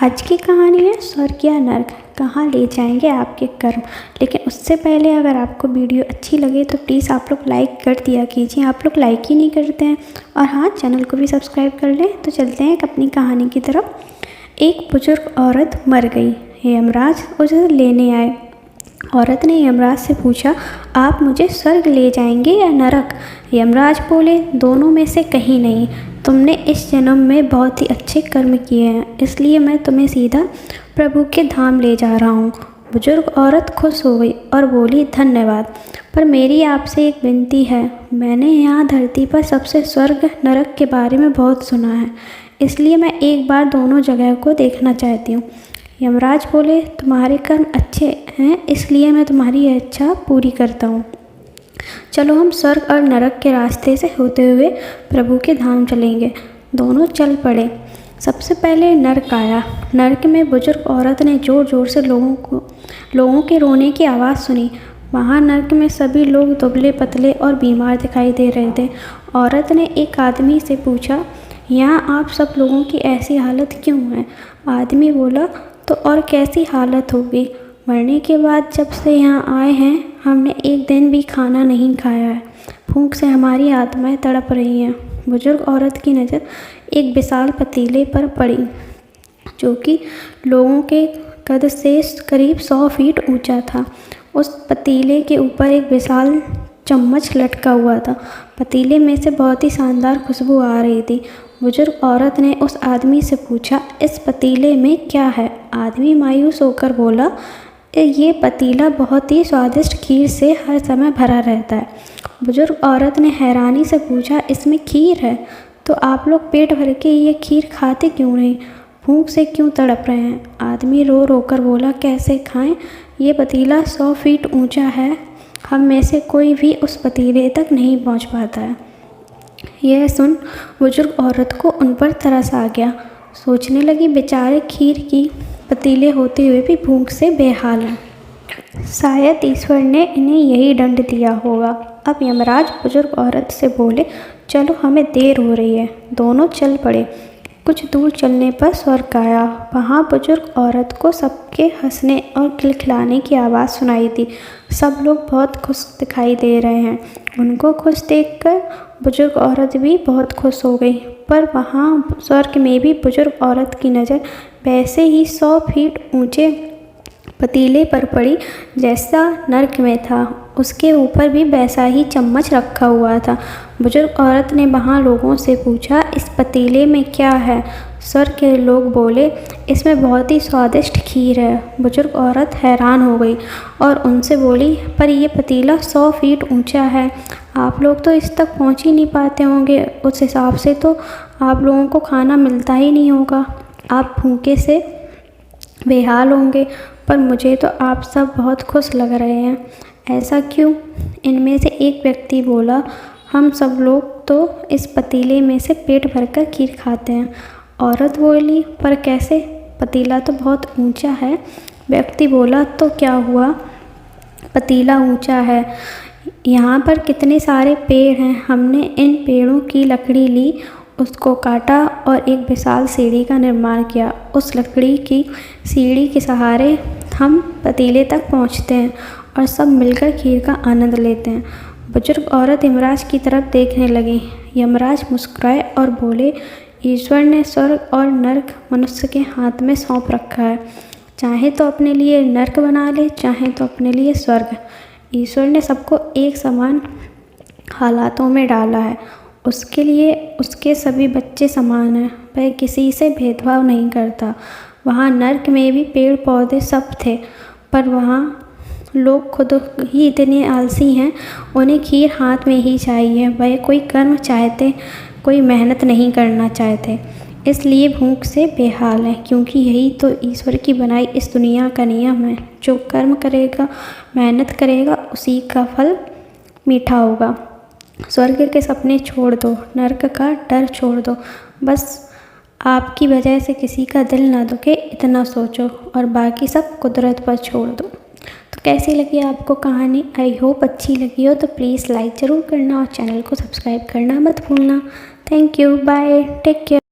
आज की कहानी है स्वर्ग या नर्क, कहाँ ले जाएंगे आपके कर्म। लेकिन उससे पहले अगर आपको वीडियो अच्छी लगे तो प्लीज़ आप लोग लाइक कर दिया कीजिए। आप लोग लाइक ही नहीं करते हैं। और हाँ, चैनल को भी सब्सक्राइब कर लें। तो चलते हैं अपनी कहानी की तरफ। एक बुजुर्ग औरत मर गई। यमराज उसे लेने आए। औरत ने यमराज से पूछा, आप मुझे स्वर्ग ले जाएंगे या नरक। यमराज बोले, दोनों में से कहीं नहीं। तुमने इस जन्म में बहुत ही अच्छे कर्म किए हैं, इसलिए मैं तुम्हें सीधा प्रभु के धाम ले जा रहा हूँ। बुजुर्ग औरत खुश हो गई और बोली, धन्यवाद, पर मेरी आपसे एक विनती है। मैंने यहाँ धरती पर सबसे स्वर्ग नरक के बारे में बहुत सुना है, इसलिए मैं एक बार दोनों जगह को देखना चाहती हूँ। यमराज बोले, तुम्हारे कर्म अच्छे हैं, इसलिए मैं तुम्हारी इच्छा पूरी करता हूँ। चलो हम स्वर्ग और नरक के रास्ते से होते हुए प्रभु के धाम चलेंगे। दोनों चल पड़े। सबसे पहले नरक आया। नरक में बुजुर्ग औरत ने ज़ोर ज़ोर से लोगों के रोने की आवाज़ सुनी। वहाँ नरक में सभी लोग दुबले पतले और बीमार दिखाई दे रहे थे। औरत ने एक आदमी से पूछा, यहाँ आप सब लोगों की ऐसी हालत क्यों है। आदमी बोला, तो और कैसी हालत होगी, मरने के बाद जब से यहाँ आए हैं हमने एक दिन भी खाना नहीं खाया है। भूख से हमारी आत्माएं तड़प रही हैं। बुजुर्ग औरत की नज़र एक विशाल पतीले पर पड़ी, जो कि लोगों के कद से करीब 100 फीट ऊंचा था। उस पतीले के ऊपर एक विशाल चम्मच लटका हुआ था। पतीले में से बहुत ही शानदार खुशबू आ रही थी। बुजुर्ग औरत ने उस आदमी से पूछा, इस पतीले में क्या है। आदमी मायूस होकर बोला, ये पतीला बहुत ही स्वादिष्ट खीर से हर समय भरा रहता है। बुजुर्ग औरत ने हैरानी से पूछा, इसमें खीर है, तो आप लोग पेट भर के ये खीर खाते क्यों नहीं, भूख से क्यों तड़प रहे हैं। आदमी रो रो कर बोला, कैसे खाएं, ये पतीला 100 फीट ऊंचा है, हम में से कोई भी उस पतीले तक नहीं पहुंच पाता है। यह सुन बुजुर्ग औरत को उन पर तरस आ गया। सोचने लगी, बेचारे खीर की पतीले होते हुए भी भूख से बेहाल हैं। शायद ईश्वर ने इन्हें यही दंड दिया होगा। अब यमराज बुजुर्ग औरत से बोले, चलो हमें देर हो रही है। दोनों चल पड़े। कुछ दूर चलने पर स्वर्ग आया। वहाँ बुजुर्ग औरत को सबके हंसने और खिलखिलाने की आवाज़ सुनाई दी। सब लोग बहुत खुश दिखाई दे रहे हैं। उनको खुश देखकर बुजुर्ग औरत भी बहुत खुश हो गई। पर वहाँ स्वर्ग में भी बुजुर्ग औरत की नज़र वैसे ही 100 फीट ऊंचे पतीले पर पड़ी जैसा नरक में था। उसके ऊपर भी वैसा ही चम्मच रखा हुआ था। बुजुर्ग औरत ने वहाँ लोगों से पूछा, इस पतीले में क्या है। स्वर्ग के लोग बोले, इसमें बहुत ही स्वादिष्ट खीर है। बुजुर्ग औरत हैरान हो गई और उनसे बोली, पर यह पतीला 100 फीट ऊंचा है, आप लोग तो इस तक पहुंच ही नहीं पाते होंगे। उस हिसाब से तो आप लोगों को खाना मिलता ही नहीं होगा, आप भूखे से बेहाल होंगे। पर मुझे तो आप सब बहुत खुश लग रहे हैं, ऐसा क्यों। इनमें से एक व्यक्ति बोला, हम सब लोग तो इस पतीले में से पेट भरकर खीर खाते हैं। औरत बोली, पर कैसे, पतीला तो बहुत ऊंचा है। व्यक्ति बोला, तो क्या हुआ, पतीला ऊंचा है, यहाँ पर कितने सारे पेड़ हैं, हमने इन पेड़ों की लकड़ी ली, उसको काटा और एक विशाल सीढ़ी का निर्माण किया। उस लकड़ी की सीढ़ी के सहारे हम पतीले तक पहुँचते हैं और सब मिलकर खीर का आनंद लेते हैं। बुजुर्ग औरत यमराज की तरफ देखने लगी। यमराज मुस्कुराए और बोले, ईश्वर ने स्वर्ग और नरक मनुष्य के हाथ में सौंप रखा है, चाहे तो अपने लिए नरक बना ले, चाहे तो अपने लिए स्वर्ग। ईश्वर ने सबको एक समान हालातों में डाला है, उसके लिए उसके सभी बच्चे समान हैं, वह किसी से भेदभाव नहीं करता। वहाँ नरक में भी पेड़ पौधे सब थे, पर वहाँ लोग खुद ही इतने आलसी हैं, उन्हें खीर हाथ में ही चाहिए। वह कोई कर्म चाहते, कोई मेहनत नहीं करना चाहते, इसलिए भूख से बेहाल है। क्योंकि यही तो ईश्वर की बनाई इस दुनिया का नियम है, जो कर्म करेगा, मेहनत करेगा, उसी का फल मीठा होगा। स्वर्ग के सपने छोड़ दो, नरक का डर छोड़ दो, बस आपकी वजह से किसी का दिल ना दुखे, इतना सोचो, और बाकी सब कुदरत पर छोड़ दो। तो कैसी लगी आपको कहानी। आई होप अच्छी लगी हो तो प्लीज़ लाइक ज़रूर करना और चैनल को सब्सक्राइब करना मत भूलना। Thank you, bye, take care.